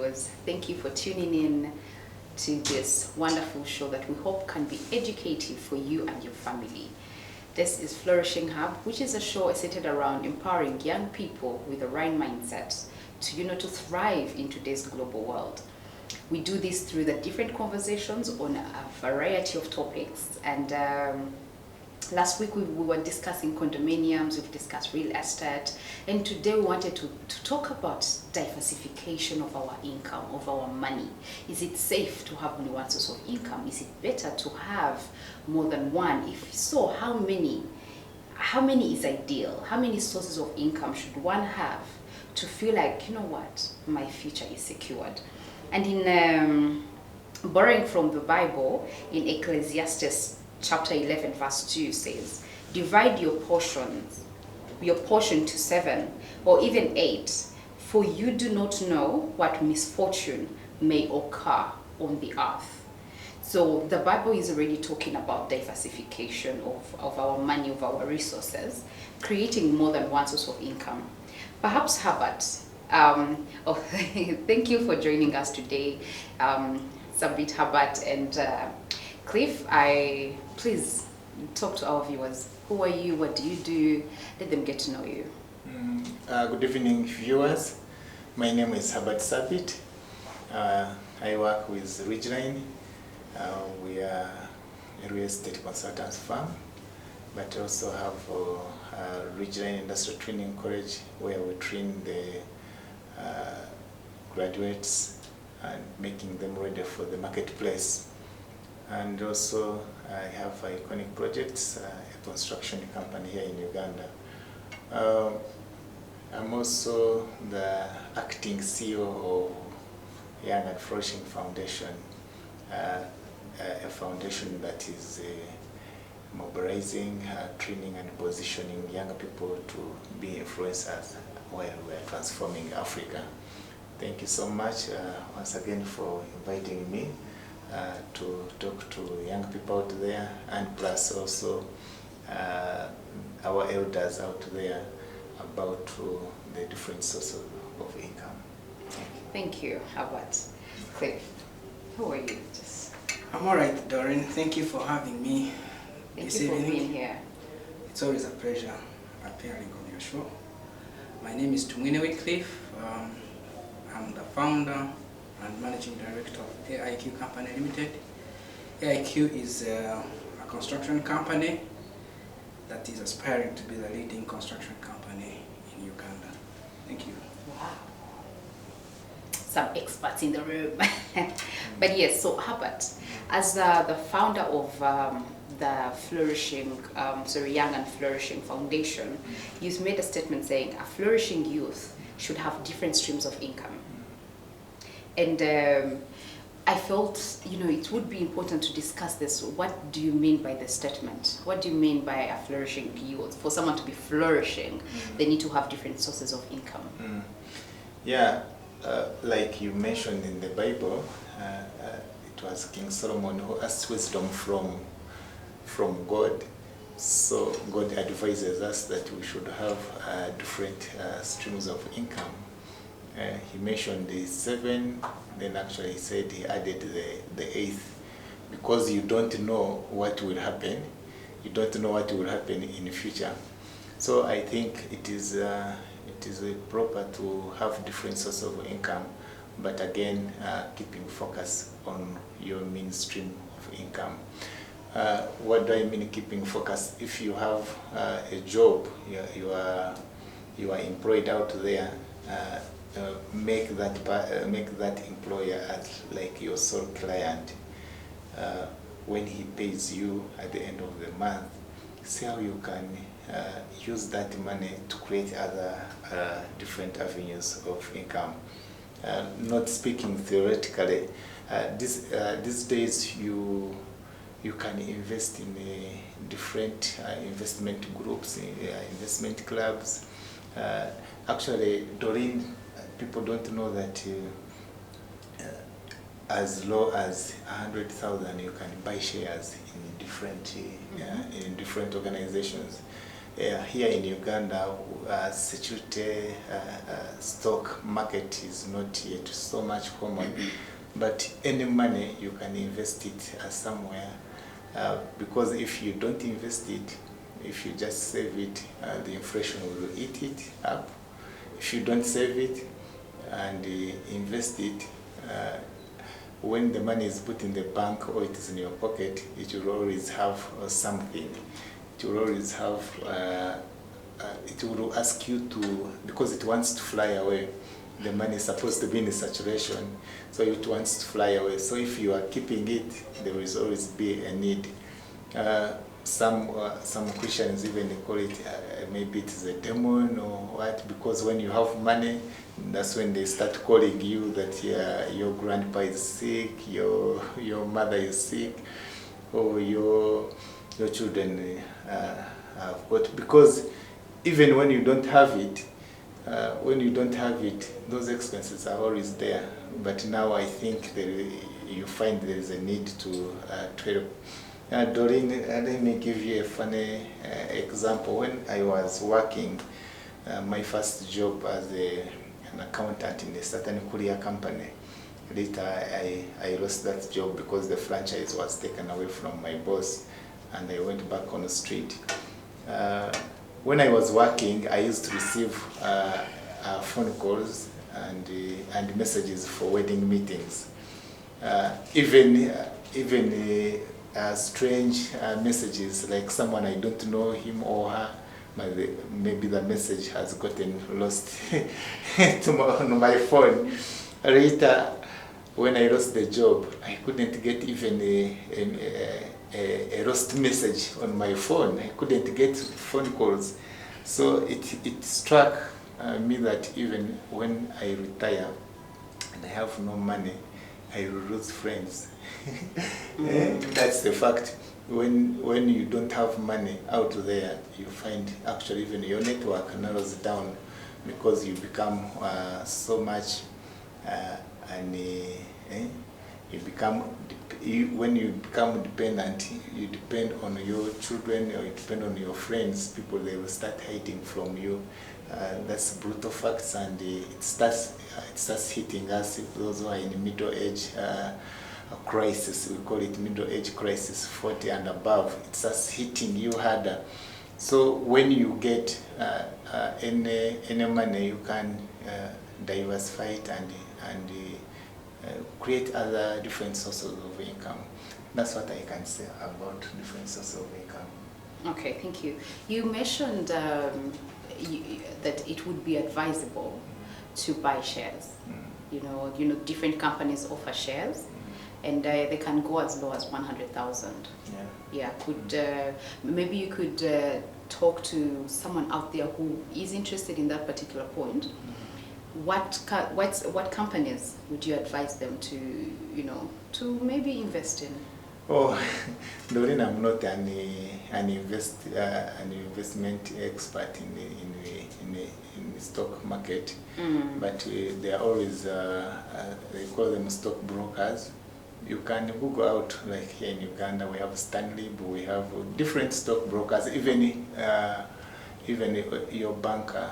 viewers. Thank you for tuning in to this wonderful show that we hope can be educative for you and your family. This is Flourishing Hub, which is a show centered around empowering young people with the right mindset to thrive in today's global world. We do this through the different conversations on a variety of topics, and last week we were discussing condominiums, we've discussed real estate, and today we wanted to talk about diversification of our income, of our money. Is it safe to have only one source of income? Is it better to have more than one? If so, how many is ideal? How many sources of income should one have to feel like, you know what, my future is secured? And in borrowing from the Bible, in Ecclesiastes chapter 11 verse 2 says, divide your portion to 7 or even 8, for you do not know what misfortune may occur on the earth. So the Bible is already talking about diversification of our money, of our resources, creating more than one source of income. Perhaps Herbert, thank you for joining us today, Sabiiti, Herbert, and Cliff. Please talk to our viewers. Who are you? What do you do? Let them get to know you. Good evening, viewers. My name is Herbert Sabiiti. I work with Ridgeline. We are a real estate consultants firm, but also have Ridgeline Industrial Training College, where we train the graduates and making them ready for the marketplace. And also I have Iconic Projects, a construction company here in Uganda. I'm also the acting CEO of Young and Flourishing Foundation, a foundation that is mobilizing, training and positioning younger people to be influencers while we are transforming Africa. Thank you so much once again for inviting me to talk to young people out there, and plus also our elders out there about the different sources of income. Thank you, Herbert. Cliff, who are you? I'm all right, Doreen. Thank you for having me. Thank you for being here. It's always a pleasure appearing on your show. My name is Tumwine Wycliff. I'm the founder and managing director of AIQ Company Ltd. AIQ is a construction company that is aspiring to be the leading construction company in Uganda. Thank you. Wow. Some experts in the room. But yes, so Herbert, as the founder of the Young and Flourishing Foundation, you've made a statement saying a flourishing youth should have different streams of income. And I felt, it would be important to discuss this. What do you mean by this statement? What do you mean by a flourishing youth? For someone to be flourishing, they need to have different sources of income. Yeah, like you mentioned in the Bible, it was King Solomon who asked wisdom from God. So God advises us that we should have different streams of income. He mentioned the 7, then actually he said he added the 8th, because you don't know what will happen. You don't know what will happen in the future. So I think it is proper to have different sources of income, but again, keeping focus on your main stream of income. What do I mean keeping focus? If you have a job, you are employed out there, make that employer as like your sole client. When he pays you at the end of the month, see how you can use that money to create other different avenues of income. Not speaking theoretically, these days you can invest in different investment groups, investment clubs. Actually, Doreen, people don't know that as low as 100,000 you can buy shares in different organizations. here in Uganda, security stock market is not yet so much common, but any money you can invest it somewhere, because if you don't invest it, if you just save it, the inflation will eat it up. If you don't save it and invest it, when the money is put in the bank or it is in your pocket, it will always have something. It will always have, it will ask you to, because it wants to fly away. The money is supposed to be in saturation, so it wants to fly away. So if you are keeping it, there will always be a need. Some Christians even call it, maybe it is a demon or what, because when you have money, that's when they start calling you that your grandpa is sick, your mother is sick, or your children have got. Because even when you don't have it, those expenses are always there. But now I think you find there is a need to help. Doreen, let me give you a funny example. When I was working, my first job as an accountant in a certain courier company, later I lost that job because the franchise was taken away from my boss, and I went back on the street. When I was working, I used to receive phone calls and messages for wedding meetings. Even strange messages, like someone I don't know, him or her, maybe the message has gotten lost on my phone. Later, when I lost the job, I couldn't get even a lost message on my phone. I couldn't get phone calls. So it struck me that even when I retire and I have no money, I will lose friends. That's the fact. When you don't have money out there, you find actually even your network narrows down, because you become so much when you become dependent, you depend on your children or you depend on your friends. People, they will start hiding from you. That's brutal facts, and it starts hitting us, those who are in middle age crisis. We call it middle age crisis, 40 and above. It starts hitting you harder. So when you get any money, you can diversify it and create other different sources of income. That's what I can say about different sources of income. Okay, thank you. You mentioned that it would be advisable to buy shares. You know, different companies offer shares, and they can go as low as 100,000. Yeah. Maybe you could talk to someone out there who is interested in that particular point. What companies would you advise them to maybe invest in? Oh, Doreen, I'm not an investment expert in the stock market, but they are always they call them stock brokers. You can Google out, like here in Uganda we have Stanley, but we have different stock brokers. Even your banker,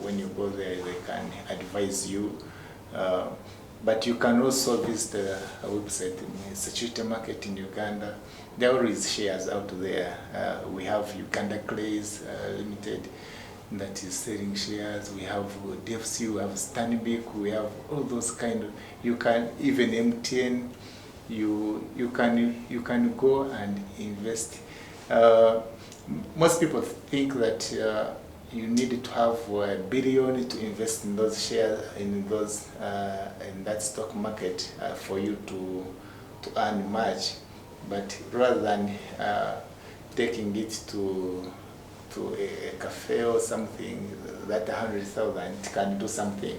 when you go there, they can advise you. But you can also visit a website, Security Market in Uganda. There are always shares out there. We have Uganda Clays Limited that is selling shares. We have DFC, we have Stanbic, we have all those kind of. You can even MTN. You can go and invest. Most people think that you need to have $1 billion to invest in those shares, in that stock market for you to earn much. But rather than taking it to a cafe or something, that 100,000 can do something.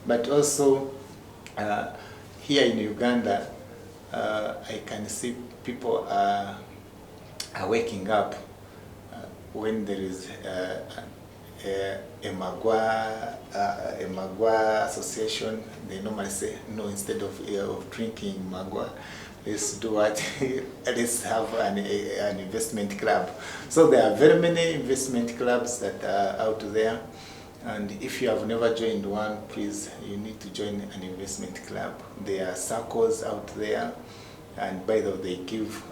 But also here in Uganda, I can see people are waking up when there is a Magua association, they normally say, no, instead of drinking Magua, let's do what? Let's have an investment club. So there are very many investment clubs that are out there. And if you have never joined one, please, you need to join an investment club. There are circles out there, and by the way, they give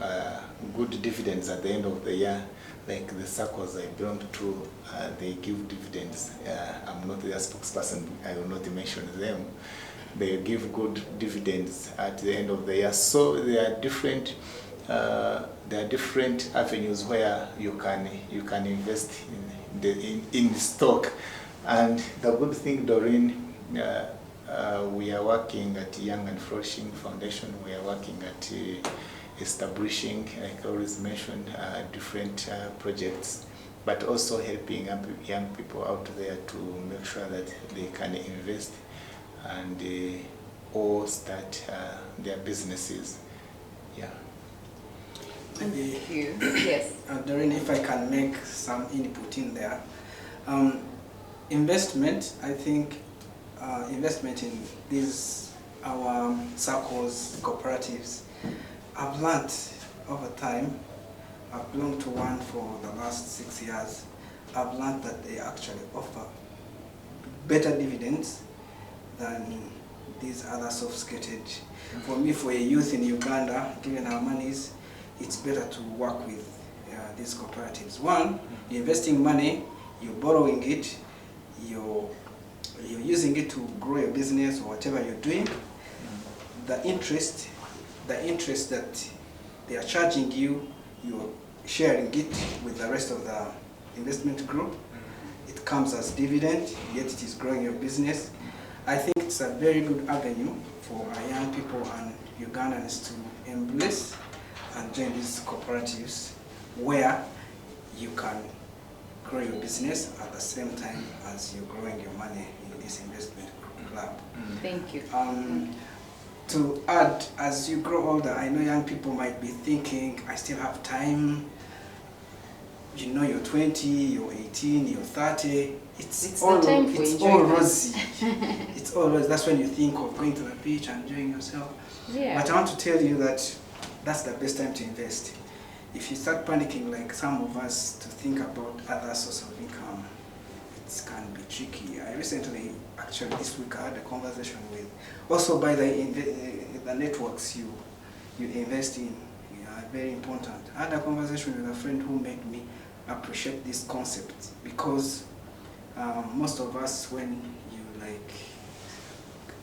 good dividends at the end of the year. Like the circles I belong to, they give dividends. I'm not their spokesperson, I will not mention them. They give good dividends at the end of the year. So there are different avenues where you can invest in stock. And the good thing, Doreen, we are working at Young and Flourishing Foundation. We are working at establishing, like I always mentioned, different projects, but also helping young people out there to make sure that they can invest and or start their businesses. Yeah. Maybe, Yes. Doreen, if I can make some input in there. Investment, I think, investment in these our circles, cooperatives, I've learned over time. I've belonged to one for the last 6 years. I've learned that they actually offer better dividends than these other sophisticated. For me, for a youth in Uganda, given our monies, it's better to work with these cooperatives. One, you're investing money, you're borrowing it, you're using it to grow your business or whatever you're doing. The interest that they are charging you, you're sharing it with the rest of the investment group. It comes as dividend, yet it is growing your business. I think it's a very good avenue for our young people and Ugandans to embrace and join these cooperatives where you can grow your business at the same time as you're growing your money in this investment club. Thank you. To add, as you grow older, I know young people might be thinking, I still have time. You know, you're 20, you're 18, you're 30. It's all rosy. It's all rosy. That's when you think of going to the beach and enjoying yourself. Yeah. But I want to tell you that that's the best time to invest. If you start panicking like some of us to think about other sources of income, it can be tricky. I recently, actually this week, I had a conversation with, also by the networks you invest in, are very important. I had a conversation with a friend who made me appreciate this concept, because most of us, when you like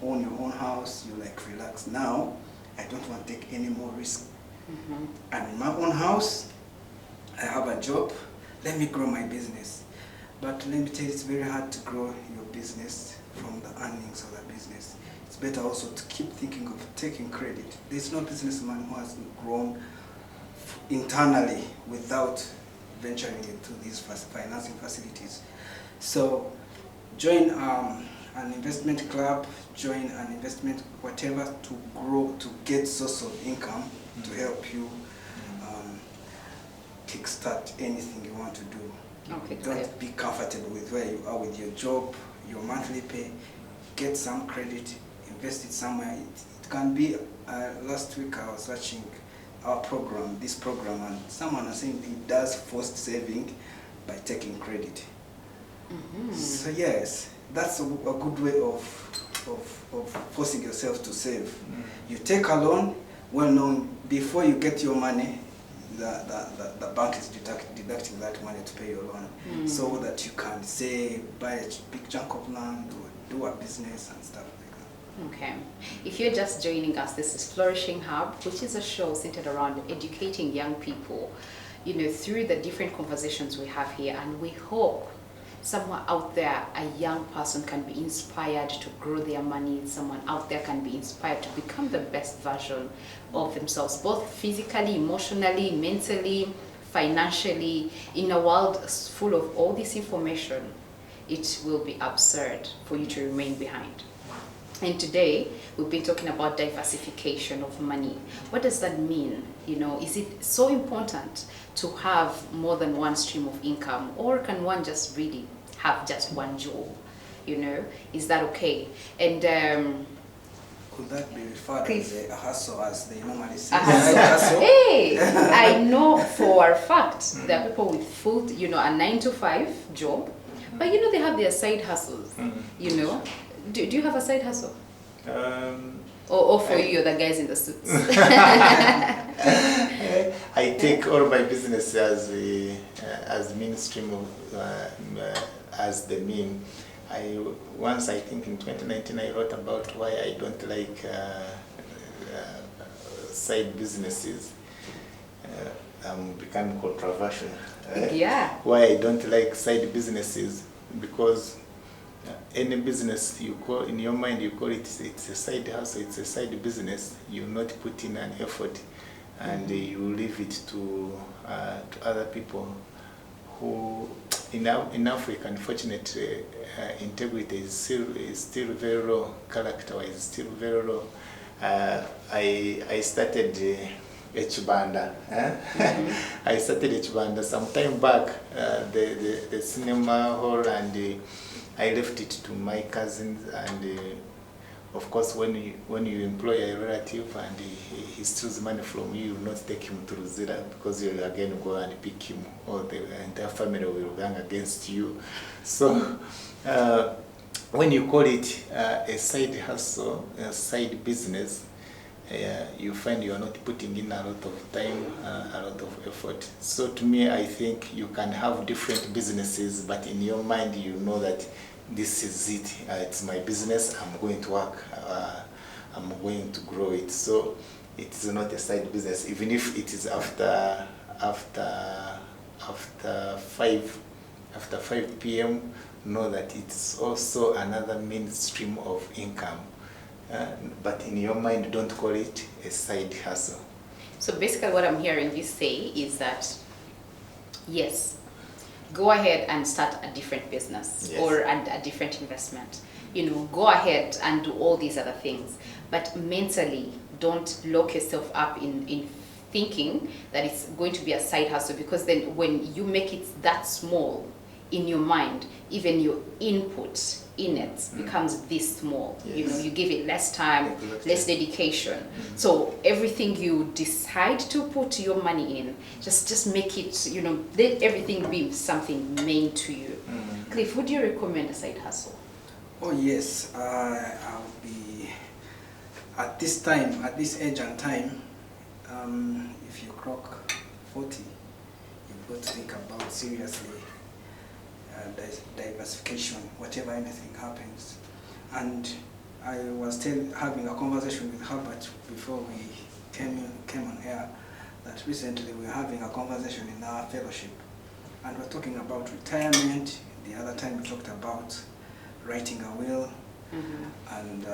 own your own house, you like relax. Now, I don't want to take any more risk. I'm in my own house, I have a job, let me grow my business. But let me tell you, it's very hard to grow your business from the earnings of the business. It's better also to keep thinking of taking credit. There's no businessman who has grown internally without venturing into these financing facilities. So join an investment club, join an investment whatever to grow, to get source of income to help you kickstart anything you want to do. Okay, Don't be comfortable with where you are with your job, your monthly pay. Get some credit, invest it somewhere. It can be, last week I was watching our program, this program, and someone was saying it does forced saving by taking credit. So yes, that's a good way of forcing yourself to save. You take a loan, well known, before you get your money, the bank is deducting that money to pay your loan, so that you can say, buy a big chunk of land or do a business and stuff like that. Okay. If you're just joining us, this is Flourishing Hub, which is a show centered around educating young people, you know, through the different conversations we have here, and we hope somewhere out there a young person can be inspired to grow their money. Someone out there can be inspired to become the best version of themselves, both physically, emotionally, mentally, financially. In a world full of all this information, it will be absurd for you to remain behind. And today we've been talking about diversification of money. What does that mean? You know, is it so important to have more than one stream of income, or can one just really have just one job, you know. Is that okay? And could that be referred as a hustle, as they normally say? a hustle. Hey, I know for a fact there are people with full, you know, a 9-to-5 job, but you know they have their side hustles. You know, do you have a side hustle? Or for you, the guys in the suits? I take all my business as mainstream of, as the mean. Once, I think in 2019, I wrote about why I don't like side businesses. I'm becoming controversial. Yeah. Why I don't like side businesses, because any business you call, in your mind you call it, it's a side hustle, it's a side business, you not put in an effort, and you leave it to other people who, in Africa, unfortunately, integrity is still very low, character-wise still very low. I started H-Banda. I started H-Banda some time back, the cinema hall, and I left it to my cousins, and of course when you employ a relative and he steals money from you, you will not take him to Ruzira, because you'll again go and pick him, or the entire family will gang against you. So when you call it a side hustle, a side business, you find you are not putting in a lot of time, a lot of effort. So to me, I think you can have different businesses, but in your mind you know that this is it, it's my business, I'm going to work, I'm going to grow it. So it is not a side business, even if it is after 5 p.m. know that it's also another mainstream of income. But in your mind, don't call it a side hustle. So basically what I'm hearing you say is that, yes, go ahead and start a different business, yes, or a different investment. You know, go ahead and do all these other things. But mentally, don't lock yourself up in thinking that it's going to be a side hustle, because then when you make it that small in your mind, even your input in it becomes this small. Yes. You know, you give it less time, less dedication. So everything you decide to put your money in, just make it, you know, let everything be something main to you. Cliff, would you recommend a side hustle? Oh yes, I'll be, at this time, at this age and time, if you clock 40, you've got to think about seriously diversification, whatever anything happens. And I was having a conversation with Herbert before we came on air, that recently we were having a conversation in our fellowship, and we're talking about retirement. The other time we talked about writing a will, and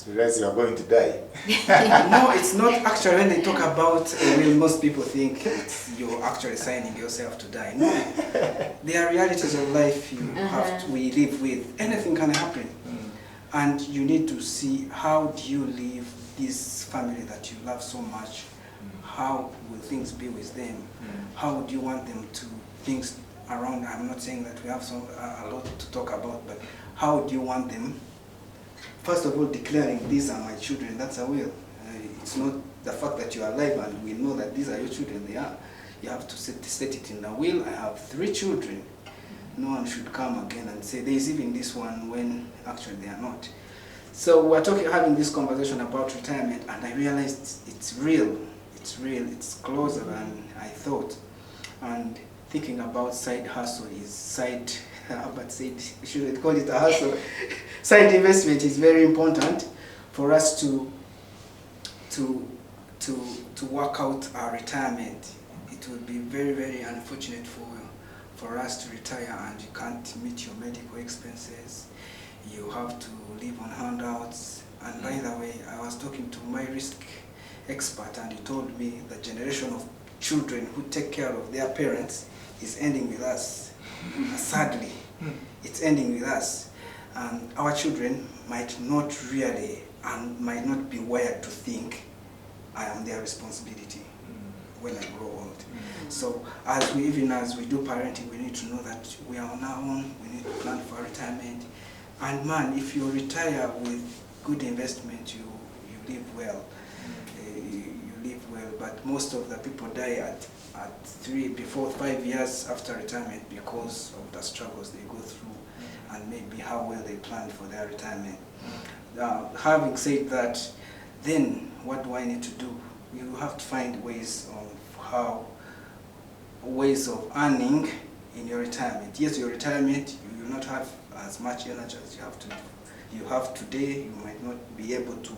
you realize you are going to die. no, it's not actually. When they talk about a will, most people think you're actually signing yourself to die. No, there are realities of life you have to, we live with. Anything can happen, and you need to see, how do you leave this family that you love so much? How will things be with them? How would you want them to things around? I'm not saying that we have a lot to talk about, but how do you want them? First of all, declaring, these are my children, that's a will. It's not the fact that you are alive and we know that these are your children, they are. You have to set it in a will. I have 3 children. No one should come again and say, there is even this one, when actually they are not. So we're having this conversation about retirement, and I realized it's real, it's closer than I thought. And thinking about side hustle is side, Albert said, we shouldn't call it a hustle. Side investment is very important for us to work out our retirement. It would be very, very unfortunate for us to retire and you can't meet your medical expenses. You have to live on handouts. And by the way, I was talking to my risk expert, and he told me the generation of children who take care of their parents is ending with us. Sadly, it's ending with us. And our children might not really, and might not be wired to think, I am their responsibility. when I grow old. So as we do parenting, we need to know that we are on our own, we need to plan for retirement. And man, if you retire with good investment, you live well. You live well, but most of the people die at 3, before 5 years after retirement because of the struggles they go through and maybe how well they planned for their retirement. Having said that, then what do I need to do? You have to find ways of earning in your retirement. Yes, your retirement, you will not have as much energy as you have today. You might not be able to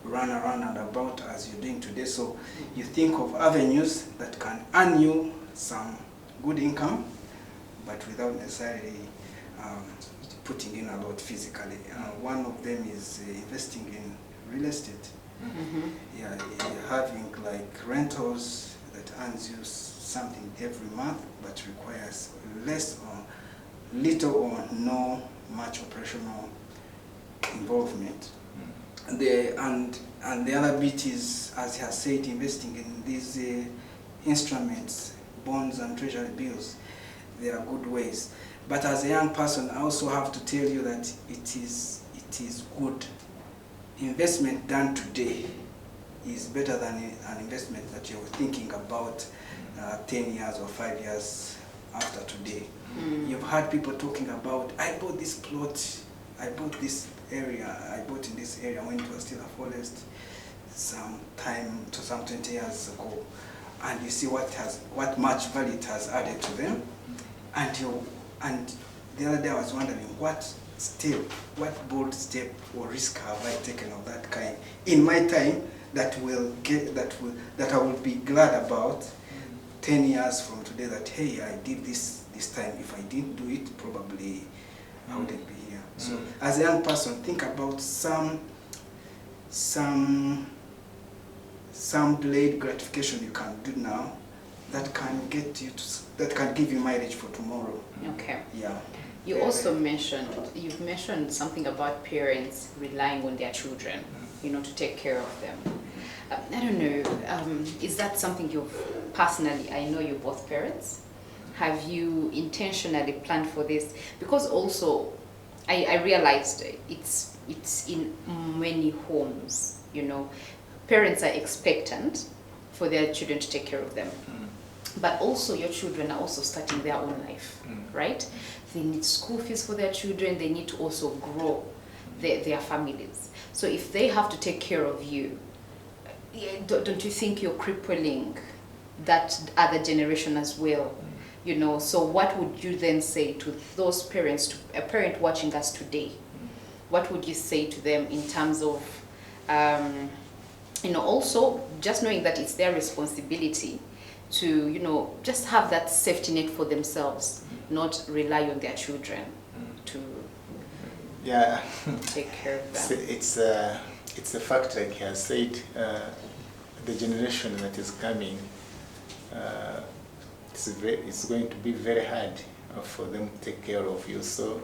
run around and about as you're doing today. So you think of avenues that can earn you some good income, but without necessarily putting in a lot physically. One of them is investing in real estate. Yeah, having like rentals that earns you something every month, but requires little or no much operational involvement. And the other bit is, as he has said, investing in these instruments, bonds and treasury bills. They are good ways. But as a young person, I also have to tell you that it is good. Investment done today is better than an investment that you're thinking about 10 years or 5 years after today. You've heard people talking about, I bought this plot, I bought this area, I bought in this area when it was still a forest some 20 years ago, and you see what much value it has added to them. And the other day I was wondering what bold step or risk have I taken of that kind in my time that I will be glad about 10 years from today, that hey, I did this time. If I didn't do it, probably I wouldn't be here. So as a young person, think about some delayed gratification you can do now that can get you that can give you mileage for tomorrow. Okay. Yeah. You've mentioned something about parents relying on their children, to take care of them. I don't know, is that something you've personally, I know you're both parents, have you intentionally planned for this? Because also, I realized it's in many homes, parents are expectant for their children to take care of them. But also your children are also starting their own life, right? They need school fees for their children, they need to also grow their families. So if they have to take care of you, don't you think you're crippling that other generation as well? So what would you then say to those parents, to a parent watching us today? What would you say to them in terms of, also just knowing that it's their responsibility to, just have that safety net for themselves, not rely on their children to take care of them. It's a fact, like he has said, the generation that is coming, it's going to be very hard for them to take care of you. So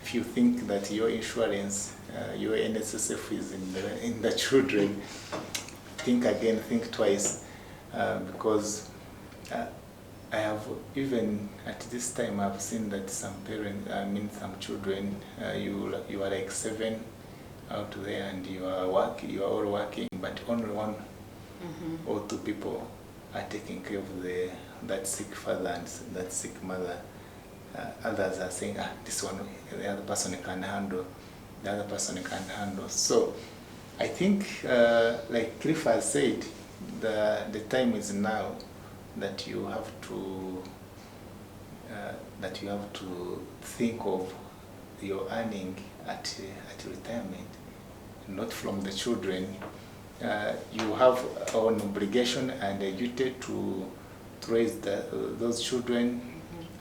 if you think that your insurance, your NSSF is in the children, think again, think twice, because I have, even at this time, I've seen that some parents, some children, you are like 7 out there and you are all working, but only one or 2 people are taking care of that sick father and that sick mother. Others are saying, this one, the other person can handle, the other person can handle. So I think, like Cliff has said, the time is now that you have to think of your earning at retirement, not from the children. You have an obligation and a duty to raise those children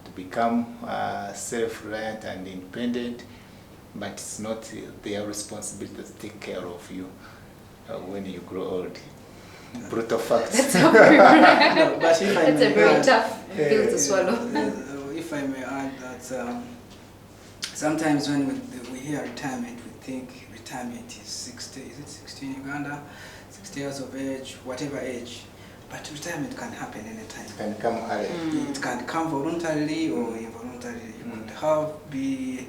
to become self-reliant and independent, but it's not their responsibility to take care of you when you grow old. Brutal facts. That's a very tough pill to swallow. If I may add that sometimes when we hear retirement, we think retirement is 60, is it 60 in Uganda? 60 years of age, whatever age. But retirement can happen anytime. Can come early. It can come voluntarily or involuntarily. You could be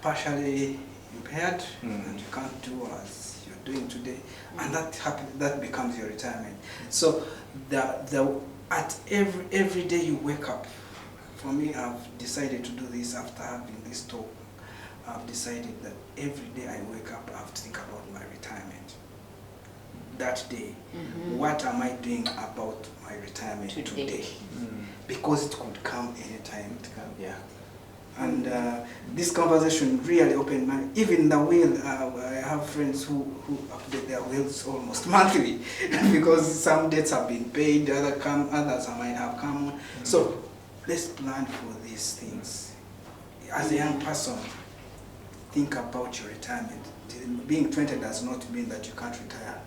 partially impaired and you can't do as you're doing today, and that becomes your retirement. So at every day you wake up. For me, I've decided to do this after having this talk. I've decided that every day I wake up, I have to think about my retirement. That day, what am I doing about my retirement today? Because it could come anytime. Yeah. And this conversation really opened my, even the will, I have friends who update their wills almost monthly because some debts have been paid, others might have come. So let's plan for these things. As a young person, think about your retirement. Being 20 does not mean that you can't retire.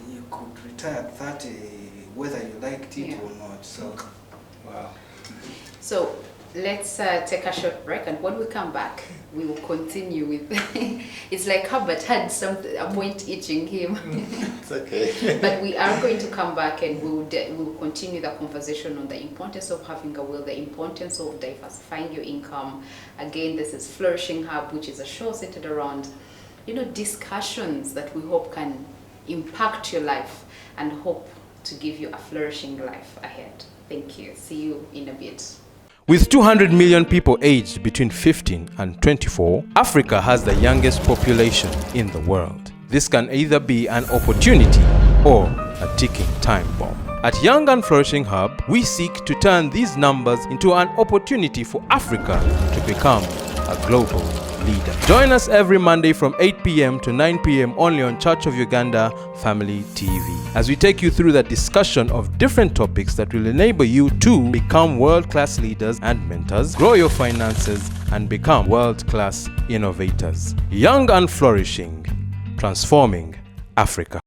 You could retire at 30, whether you liked it or not. So, wow. So let's take a short break, and when we come back, we will continue with. It's like Herbert had a point itching him. It's okay. But we are going to come back, and we will continue the conversation on the importance of having a will, the importance of diversifying your income. Again, this is Flourishing Hub, which is a show centered around, discussions that we hope can impact your life and hope to give you a flourishing life ahead. Thank you. See you in a bit. With 200 million people aged between 15 and 24, Africa has the youngest population in the world. This can either be an opportunity or a ticking time bomb. At Young and Flourishing Hub, we seek to turn these numbers into an opportunity for Africa to become a global leader. Join us every Monday from 8 p.m. to 9 p.m. only on Church of Uganda Family TV, as we take you through the discussion of different topics that will enable you to become world-class leaders and mentors, grow your finances, and become world-class innovators. Young and Flourishing, transforming Africa.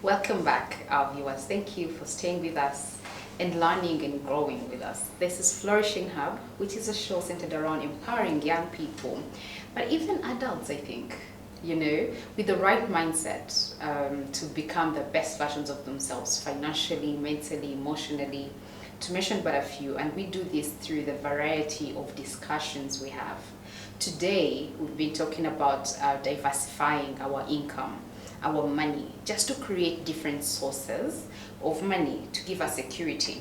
Welcome back, our viewers. Thank you for staying with us and learning and growing with us. This is Flourishing Hub, which is a show centered around empowering young people, but even adults, I think, with the right mindset to become the best versions of themselves financially, mentally, emotionally, to mention but a few. And we do this through the variety of discussions we have. Today, we've been talking about diversifying our income, our money, just to create different sources of money to give us security.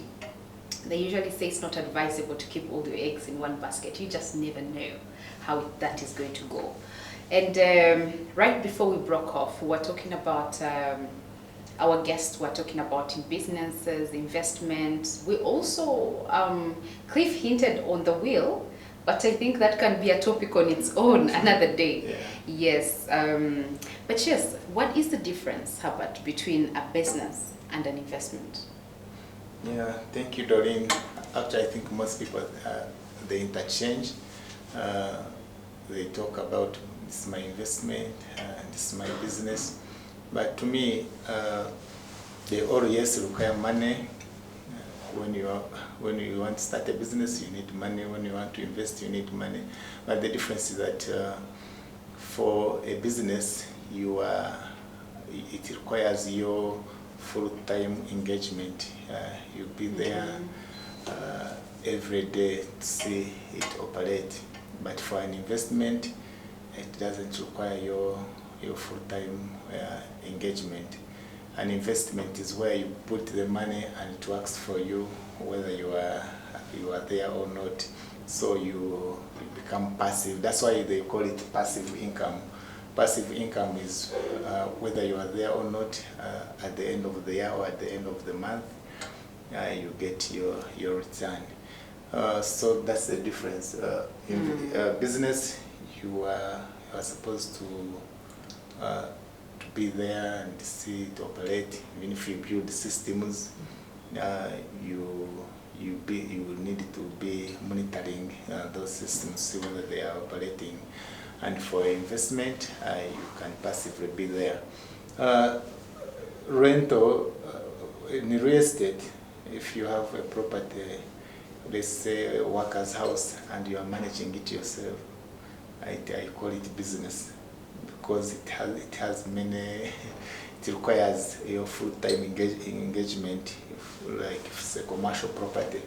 They usually say it's not advisable to keep all your eggs in one basket. You just never know how that is going to go. And right before we broke off, we were talking about, our guests were talking about in businesses, investments. We also, Cliff hinted on the will, but I think that can be a topic on its own another day. Yeah. Yes. But yes, what is the difference, Herbert, between a business and an investment? Yeah, thank you, Doreen. Actually, I think most people, they interchange. They talk about, this is my investment, this is my business. But to me, they all, yes, require money. When you want to start a business, you need money. When you want to invest, you need money. But the difference is that for a business, it requires your full-time engagement. You'll be there every day to see it operate. But for an investment, it doesn't require your full-time engagement. An investment is where you put the money and it works for you, whether you are there or not. So you become passive. That's why they call it passive income. Passive income is whether you are there or not, at the end of the year or at the end of the month, you get your return. So that's the difference. In business, you are supposed to be there and see it operate. Even if you build systems, you will need to be monitoring those systems, see whether they are operating. And for investment, you can passively be there. Rental, in real estate, if you have a property, let's say a worker's house and you are managing it yourself, I call it business, because it has many, it requires your full-time engagement, like if it's a commercial property.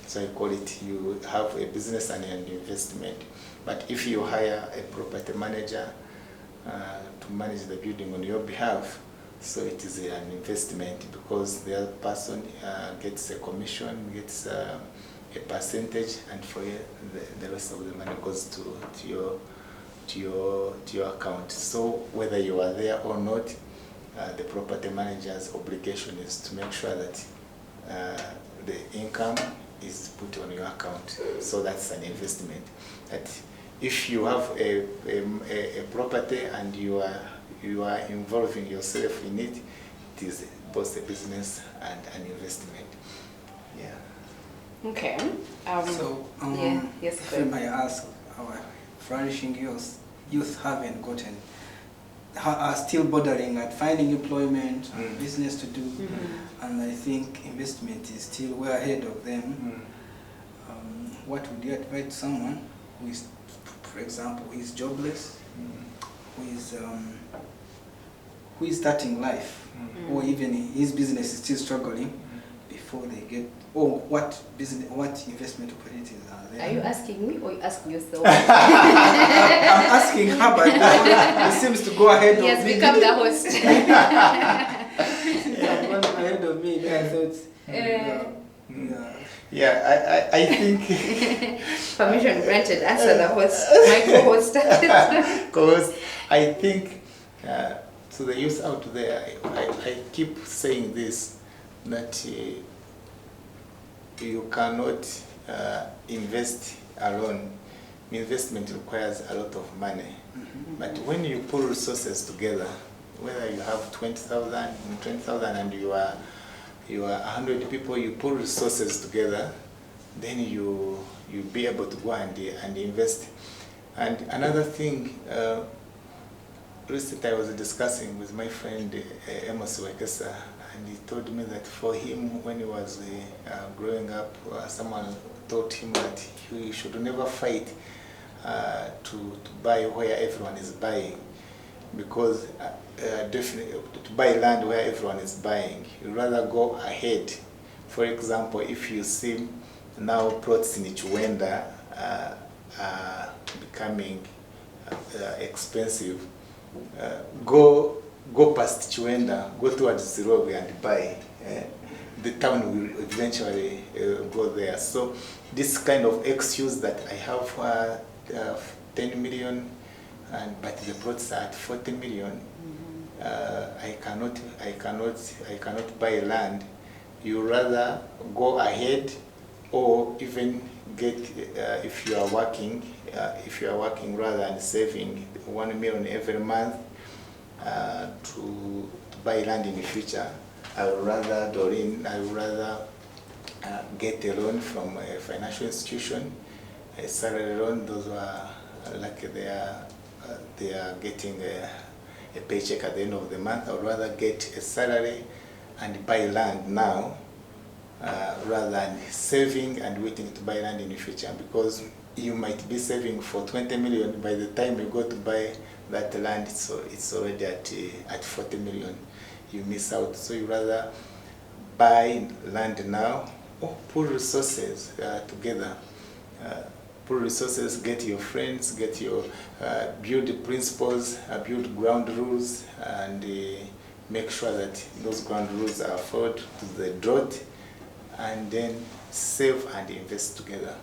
So I call it, you have a business and an investment. But if you hire a property manager to manage the building on your behalf, so it is an investment, because the other person gets a commission, gets a percentage, and for the rest of the money goes to your account. So whether you are there or not, the property manager's obligation is to make sure that the income is put on your account. So that's an investment. That if you have a property and you are involving yourself in it, it is both a business and an investment. Yeah. Okay. Yes. If I ask, our flourishing youth haven't gotten, are still bordering at finding employment, business to do, and I think investment is still way ahead of them. What would you advise to someone who is, for example, who is jobless, who is starting life, or even his business is still struggling before they get, or what investment opportunities are there? Are you asking me or you asking yourself? I'm asking Herbert. He seems to go ahead of me. He has become the host. Yeah, going ahead of me. I Yeah, I think permission granted. Answer the host, my co-host. because I think to the youth out there, I keep saying this, that you cannot invest alone. Investment requires a lot of money. But when you pull resources together, whether you have 20,000 and you are 100 people, you pull resources together, then you be able to go and invest. And another thing, recently I was discussing with my friend Amos Wekesa, and he told me that for him, when he was growing up, someone taught him that he should never fight to buy where everyone is buying, because definitely to buy land where everyone is buying, you rather go ahead. For example, if you see now plots in Chiwenda becoming expensive, go past Chiwenda, go towards Zirobe and buy. The town will eventually go there. So this kind of excuse that I have 10 million, but the plots are at 40 million, I cannot buy land. You rather go ahead, or even get, if you are working rather than saving 1 million every month to buy land in the future, I would rather, Doreen, get a loan from a financial institution, a salary loan. Those who are like they are getting a paycheck at the end of the month. I would rather get a salary and buy land now rather than saving and waiting to buy land in the future, because you might be saving for 20 million. By the time you go to buy that land, so it's already at 40 million. You miss out. So you rather buy land now, or pull resources together. Pull resources, get your friends, get your build principles, build ground rules, and make sure that those ground rules are followed to the dot, and then save and invest together.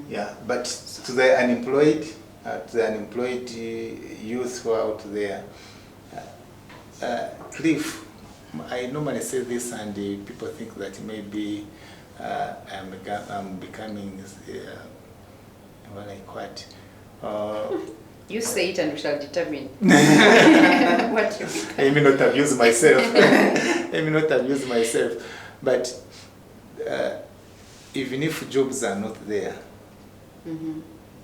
Yeah, but to the unemployed youth who are out there, Cliff, I normally say this, and people think that maybe I'm becoming like what? You say it and we shall determine what you become. I may not abuse myself. But even if jobs are not there,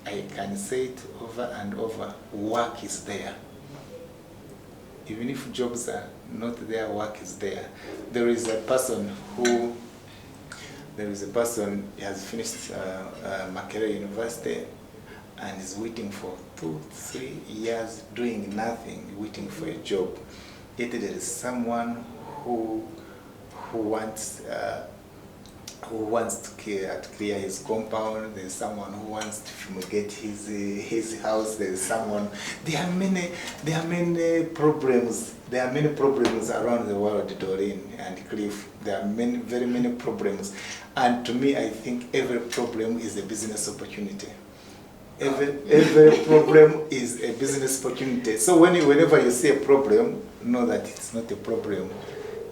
I can say it over and over, work is there. Even if jobs are not there, work is there. There is a person who there is a person, he has finished Makerere University and is waiting for 2-3 years doing nothing, waiting for a job. Yet there is someone who wants to clear his compound. There's someone who wants to fumigate his house. There's someone. There are many problems. There are many problems around the world, Doreen and Cliff. There are very many problems. And to me, I think every problem is a business opportunity. Every problem is a business opportunity. So whenever you see a problem, know that it's not a problem.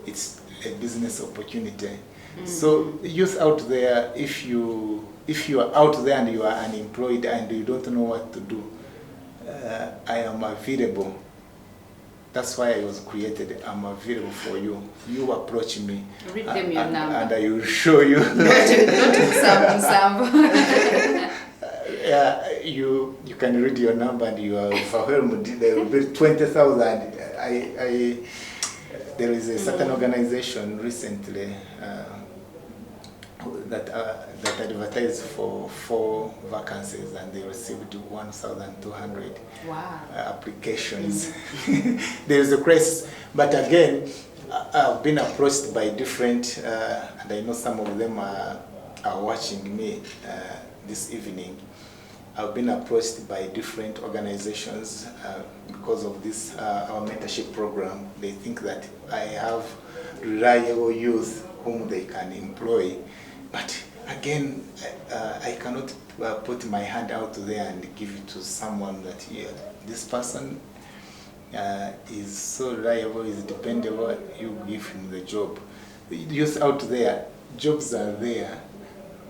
It's a business opportunity. So youth out there, if you are out there and you are unemployed and you don't know what to do, I am available. That's why I was created. I'm available for you. You approach me. Read them your number. And I will show you. Not some. Yeah, you can read your number and you are overwhelmed. There will be 20,000. There is a certain organization recently that advertised for 4 vacancies and they received 1,200 applications. There is a crisis, but again, I've been approached by different, and I know some of them are watching me this evening. I've been approached by different organizations because of this, our mentorship program. They think that I have reliable youth whom they can employ. But again, I cannot put my hand out there and give it to someone that, yeah, this person is so reliable, is dependable, you give him the job. Youth out there, jobs are there,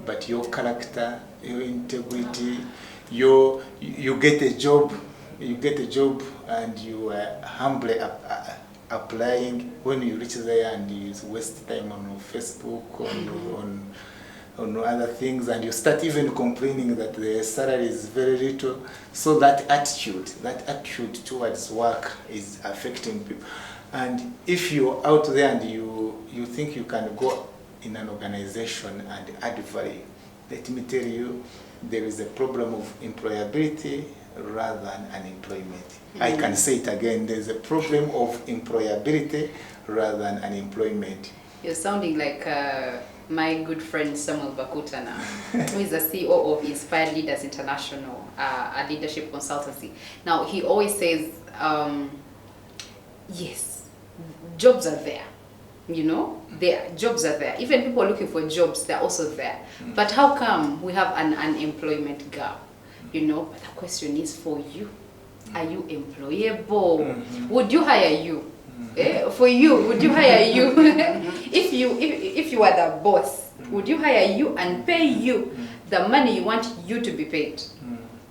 but your character, your integrity, you get a job and you are humbly applying. When you reach there and you waste time on Facebook, on other things, and you start even complaining that the salary is very little. So that attitude towards work is affecting people. And if you're out there and you think you can go in an organization and add value, let me tell you, there is a problem of employability rather than unemployment. I can say it again, there's a problem of employability rather than unemployment. You're sounding like my good friend Samuel Bakutana, who is the CEO of Inspired Leaders International, a leadership consultancy. Now, he always says, yes, jobs are there. You know, jobs are there. Even people looking for jobs, they're also there. But how come we have an unemployment gap? You know, but the question is for you. Are you employable? Would you hire you? For you, would you hire you? if you are the boss, would you hire you and pay you the money you want you to be paid?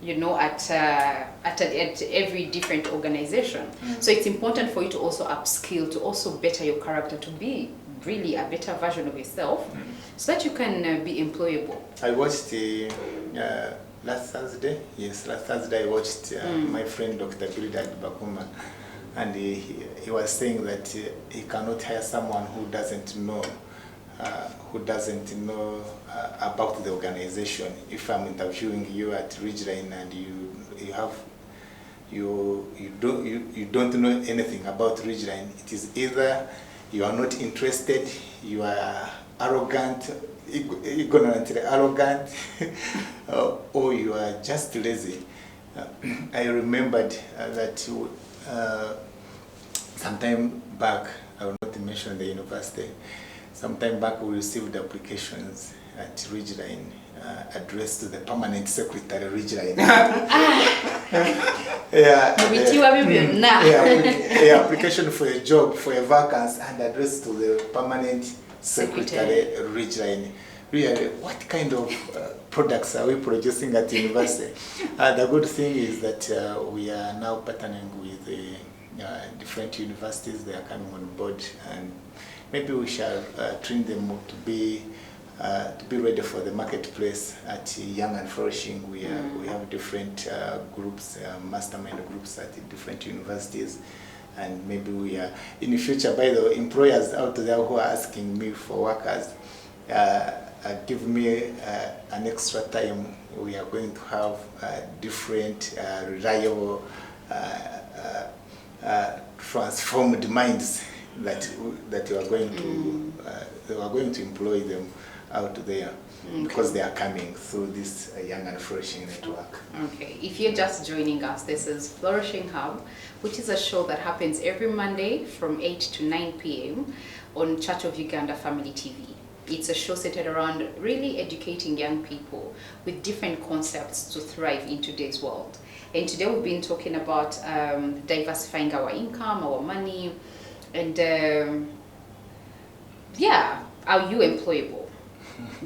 You know, at every different organization. So it's important for you to also upskill, to also better your character, to be really a better version of yourself, so that you can be employable. I watched last Thursday. Yes, last Thursday I watched my friend Dr. Bilda Bakuma, and he was saying that he cannot hire someone who doesn't know about the organization. If I'm interviewing you at Ridgeline and you don't know anything about Ridgeline, it is either you are not interested, you are arrogant, ignorantly arrogant, or you are just lazy. I remembered that sometime back, I will not mention the university, sometime back we received applications at Ridgeline addressed to the permanent secretary Ridgeline. Application for a job, for a vacancy, and addressed to the permanent secretary Ridgeline. Really, what kind of products are we producing at university? The good thing is that we are now partnering with different universities. They are coming on board, and maybe we shall train them to be ready for the marketplace at Young and Flourishing. We have different groups, mastermind groups at different universities, and maybe we are in the future. By the way, employers out there who are asking me for workers, give me an extra time. We are going to have different, reliable, transformed minds that you are going to employ them out there. Okay. Because they are coming through this Young and Flourishing network. Okay, if you're just joining us, this is Flourishing Hub, which is a show that happens every Monday from 8 to 9 p.m. on Church of Uganda Family TV. It's a show centered around really educating young people with different concepts to thrive in today's world. And today we've been talking about diversifying our income, our money, and are you employable?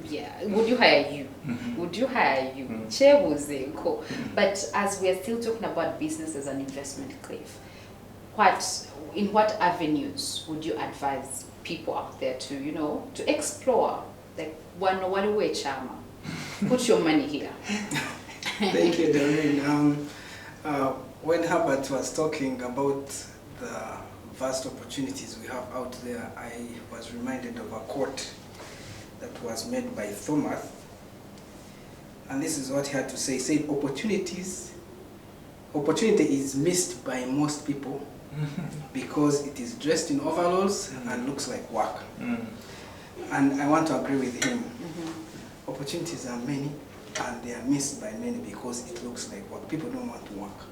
Yeah, would you hire you? Would you hire you? Cool. But as we are still talking about business as an investment, Cliff, in what avenues would you advise people out there to, to explore? Like, one way, Chama, put your money here. Thank you, Doreen. When Herbert was talking about the vast opportunities we have out there, I was reminded of a quote that was made by Thomas, and this is what he had to say. He said, opportunity is missed by most people because it is dressed in overalls and looks like work. And I want to agree with him. Opportunities are many and they are missed by many because it looks like work. People don't want to work.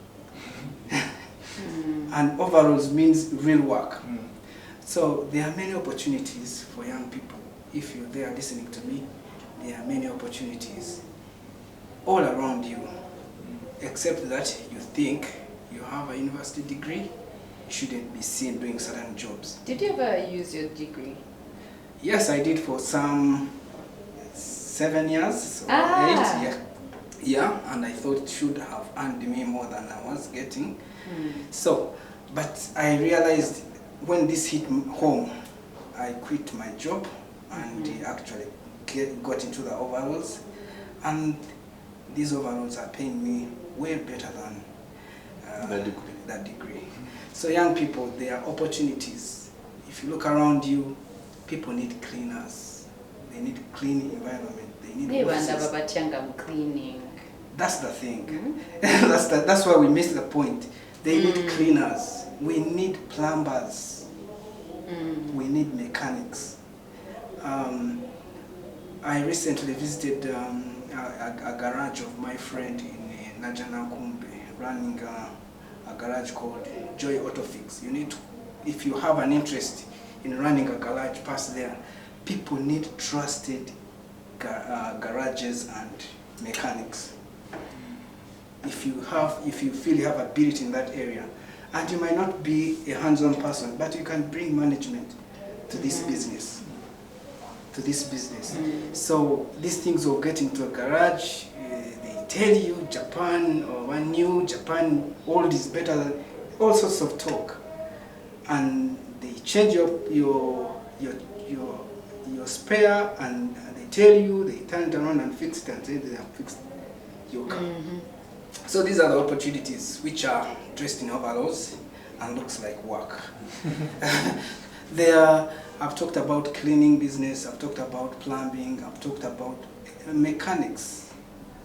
And overalls means real work. So there are many opportunities for young people. If you're there listening to me, there are many opportunities all around you, except that you think you have a university degree, you shouldn't be seen doing certain jobs. Did you ever use your degree? Yes, I did for some 7 years, so 8, yeah, and I thought it should have earned me more than I was getting. So, but I realized when this hit home, I quit my job and actually got into the overalls, and these overalls are paying me way better than that degree. So young people, there are opportunities. If you look around you, people need cleaners. They need clean environment. They need cleaning. That's the thing. That's why we missed the point. They need cleaners. We need plumbers. We need mechanics. I recently visited a garage of my friend in Najanakumbe, running a garage called Joy Auto Fix. You need to, if you have an interest in running a garage, pass there. People need trusted garages and mechanics. If you feel you have ability in that area, and you might not be a hands-on person, but you can bring management to this business. So these things will get into a garage, they tell you Japan or one new Japan, old is better than all sorts of talk, and they change your spare, and they tell you, they turn it around and fix it and say they have fixed your car. So these are the opportunities which are dressed in overalls and looks like work. I've talked about cleaning business, I've talked about plumbing, I've talked about mechanics.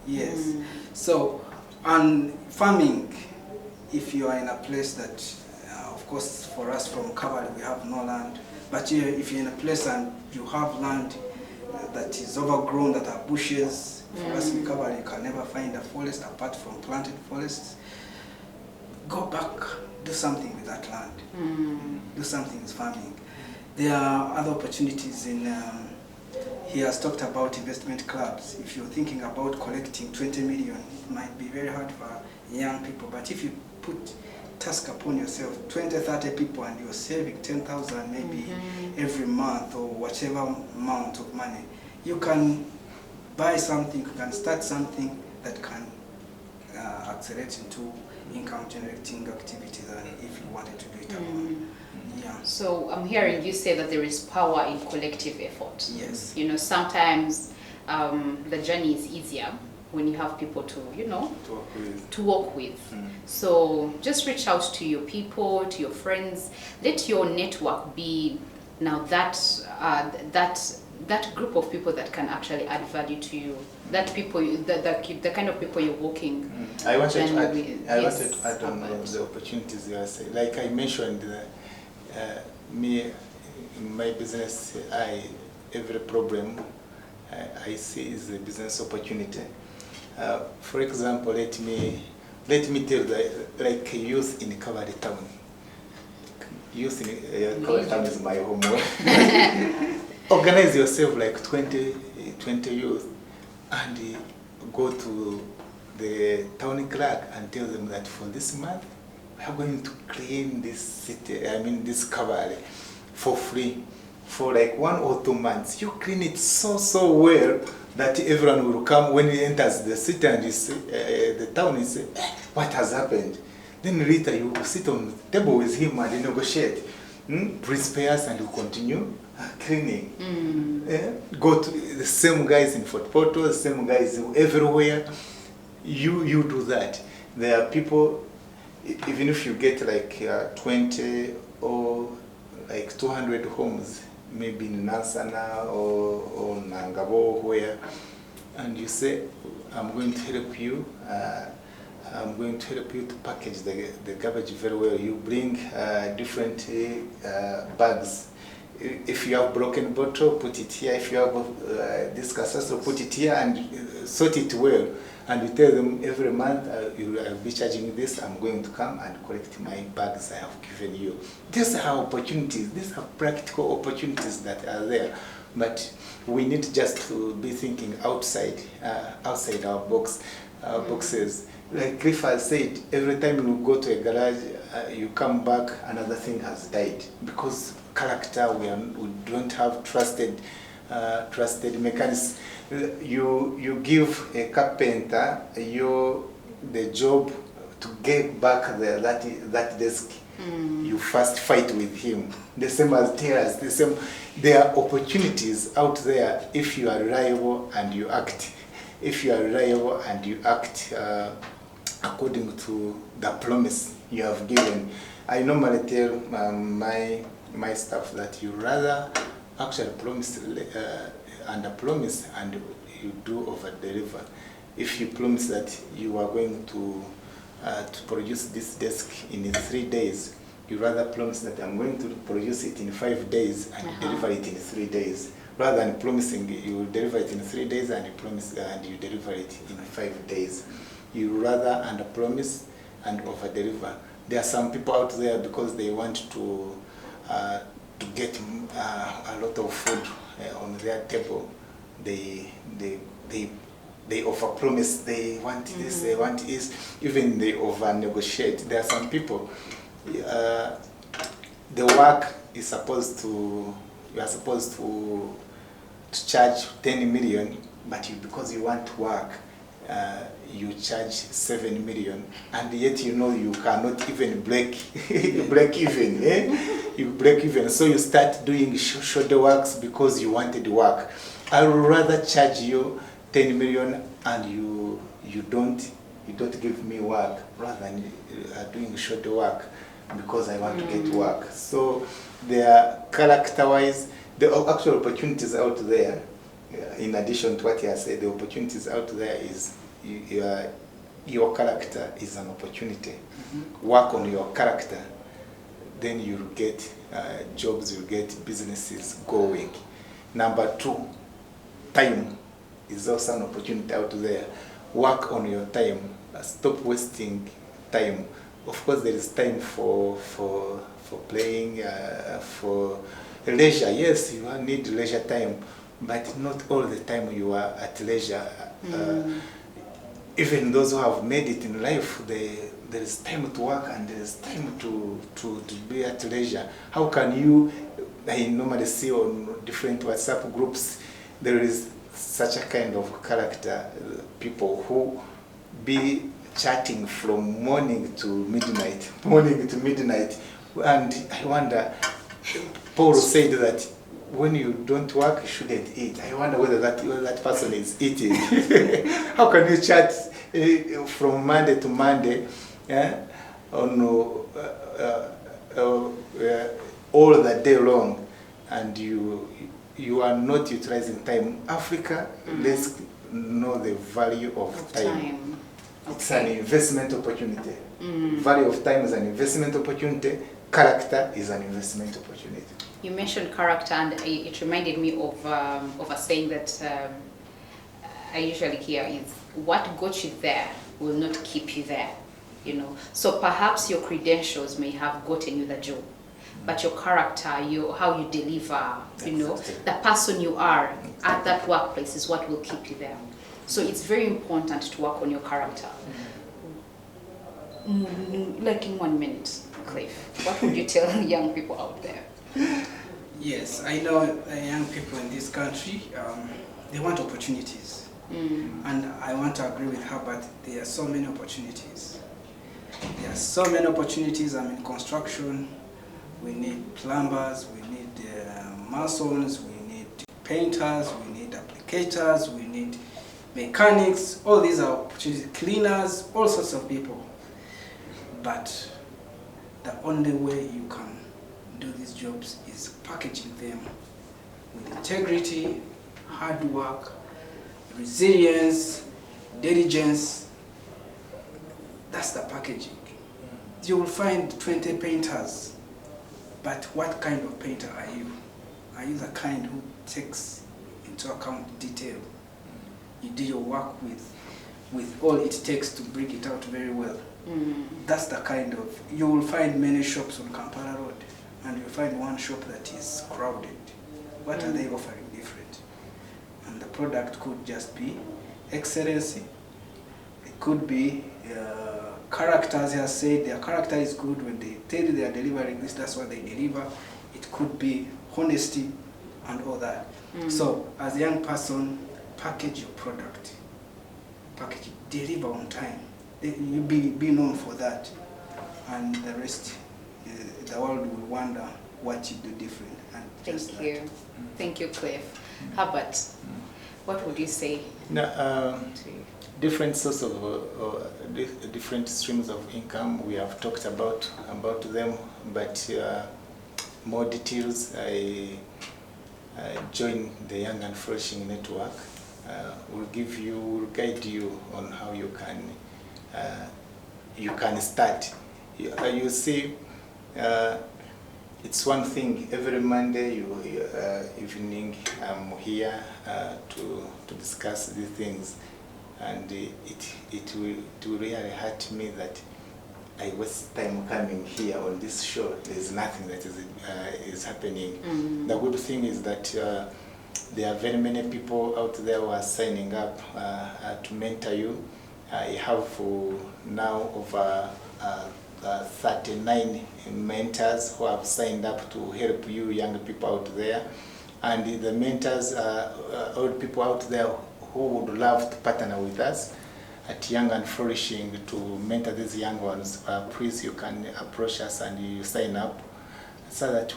Yes. So, and farming, if you are in a place that, of course, for us from Kabale, we have no land. But if you're in a place and you have land that is overgrown, that are bushes, for us in Kabale, you can never find a forest apart from planted forests. Go back, do something with that land. Do something with farming. There are other opportunities in, he has talked about investment clubs. If you're thinking about collecting 20 million, it might be very hard for young people, but if you put task upon yourself, 20, 30 people, and you're saving 10,000 maybe every month or whatever amount of money, you can buy something, you can start something that can accelerate into income generating activities, and if you wanted to do it alone. Yeah. So I'm hearing you say that there is power in collective effort. Yes. You know, sometimes the journey is easier when you have people to, to work with. So just reach out to your people, to your friends. Let your network be now that that group of people that can actually add value to you, that people, the kind of people you're working. I wanted to add, Yes, wanted to add on the opportunities you are saying. Like I mentioned, me in my business, every problem I see is a business opportunity. For example, let me tell that, like youth in Kawari town. Youth in Kawari town is my home. Organize yourself like 20 youth and go to the town clerk and tell them that for this month we are going to clean this city, this Kawari for free for like 1 or 2 months. You clean it so well that everyone will come when he enters the city and the town and say, what has happened? Then later you will sit on the table with him and negotiate. Please pay us and you continue cleaning. Go to the same guys in Fort Portal, the same guys everywhere. You do that. There are people, even if you get like 20 or like 200 homes, maybe in Nansana or Nangabo, where, and you say, I'm going to help you. I'm going to help you to package the garbage very well. You bring different bags. If you have broken bottle, put it here. If you have this cassette, put it here and sort it well. And you tell them every month, I'll be charging this. I'm going to come and collect my bags I have given you. These are opportunities. These are practical opportunities that are there. But we need just to be thinking outside our boxes. Like Cliff has said, every time you go to a garage, you come back, another thing has died. Because character, we don't have trusted mechanics. You give a carpenter the job to get back that desk. You first fight with him. The same as tailors. The same. There are opportunities out there if you are reliable and you act. If you are reliable and you act according to the promise you have given. I normally tell my staff that you rather actually promise under promise and you do over deliver. If you promise that you are going to produce this desk in 3 days, you rather promise that I'm going to produce it in 5 days and deliver it in 3 days, rather than promising you will deliver it in 3 days and you promise and you deliver it in 5 days. You rather under promise and over deliver. There are some people out there because they want to get a lot of food on their table. They over promise. They want this. They want this. Even they over negotiate. There are some people. The work is supposed to. You are supposed to charge 10 million, but because you want work, you charge 7 million, and yet you know you cannot even break even. You break even, so you start doing shoulder works because you wanted work. I would rather charge you 10 million and you don't give me work, rather than doing shoulder work because I want to get work. So they are character-wise, the actual opportunities out there. In addition to what he has said, the opportunities out there is your character is an opportunity. Work on your character, then you'll get jobs, you'll get businesses going. Number 2, time is also an opportunity out there. Work on your time. Stop wasting time. Of course, there is time for playing, for leisure. Yes, you need leisure time, but not all the time you are at leisure. Even those who have made it in life, there is time to work and there is time to be at leisure. How can you, I normally see on different WhatsApp groups, there is such a kind of character, people who be chatting from morning to midnight, and I wonder, Paul said that when you don't work, you shouldn't eat. I wonder whether that person is eating. How can you chat from Monday to Monday, all the day long, and you you are not utilizing time. Africa, let's know the value of time. Okay. It's an investment opportunity. Value of time is an investment opportunity. Character is an investment opportunity. You mentioned character, and it reminded me of a saying that I usually hear is, what got you there will not keep you there. You know, so perhaps your credentials may have gotten you the job, but your character, how you deliver, you know, the person you are at that workplace is what will keep you there. So it's very important to work on your character. Like in 1 minute, Cliff, what would you tell young people out there? Yes, I know young people in this country, they want opportunities. And I want to agree with her, but there are so many opportunities. There are so many opportunities. I'm in construction. We need plumbers, we need masons, we need painters, we need applicators, we need mechanics. All these are opportunities, cleaners, all sorts of people. But the only way you can do these jobs is packaging them with integrity, hard work, resilience, diligence. That's the packaging. You will find 20 painters, but what kind of painter are you? Are you the kind who takes into account detail? You do your work with all it takes to bring it out very well. That's the kind of, you will find many shops on Kampala Road, and you'll find one shop that is crowded. What are they offering different? And the product could just be excellency. It could be character, as I said, their character is good. When they tell you they are delivering this, that's what they deliver. It could be honesty and all that. So as a young person, package your product. Package it, deliver on time. You be known for that. And the rest, the world will wonder what you do different. And Thank you. Thank you, Cliff. Herbert, what would you say? Different sources of different streams of income. We have talked about them, but more details. I joined the Young and Flourishing Network. Will guide you on how you can start. You see, it's one thing. Every Monday evening, I'm here to discuss these things. And it will really hurt me that I waste time coming here on this show. There's nothing that is happening. The good thing is that there are very many people out there who are signing up to mentor you. I have now over 39 mentors who have signed up to help you young people out there. And the mentors are old people out there who would love to partner with us at Young and Flourishing to mentor these young ones. Please, you can approach us and you sign up so that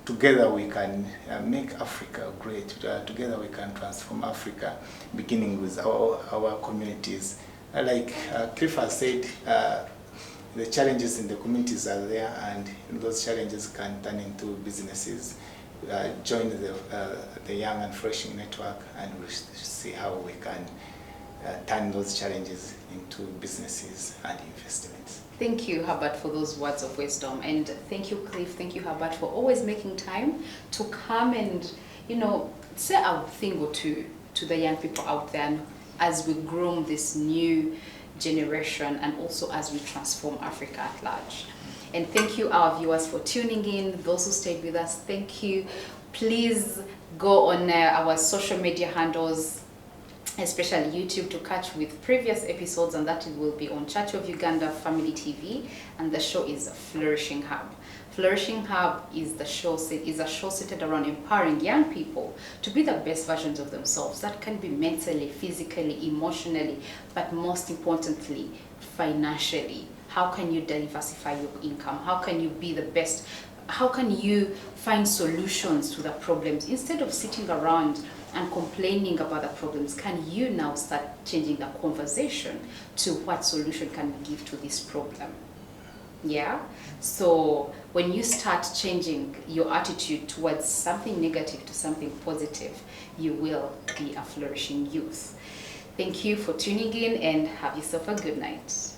together we can make Africa great. Together we can transform Africa, beginning with our communities. Like Cliff has said, the challenges in the communities are there, and those challenges can turn into businesses. Join the Young and Flourishing Network, and we'll see how we can turn those challenges into businesses and investments. Thank you, Herbert, for those words of wisdom, and thank you, Cliff. Thank you, Herbert, for always making time to come and say a thing or two to the young people out there as we groom this new generation, and also as we transform Africa at large. And thank you, our viewers, for tuning in. Those who stayed with us, thank you. Please go on our social media handles, especially YouTube, to catch with previous episodes, and that will be on Church of Uganda Family TV, and the show is Flourishing Hub. Flourishing Hub is a show centered around empowering young people to be the best versions of themselves that can be mentally, physically, emotionally, but most importantly, financially. How can you diversify your income? How can you be the best? How can you find solutions to the problems? Instead of sitting around and complaining about the problems, can you now start changing the conversation to what solution can we give to this problem? Yeah. So when you start changing your attitude towards something negative to something positive, you will be a flourishing youth. Thank you for tuning in and have yourself a good night.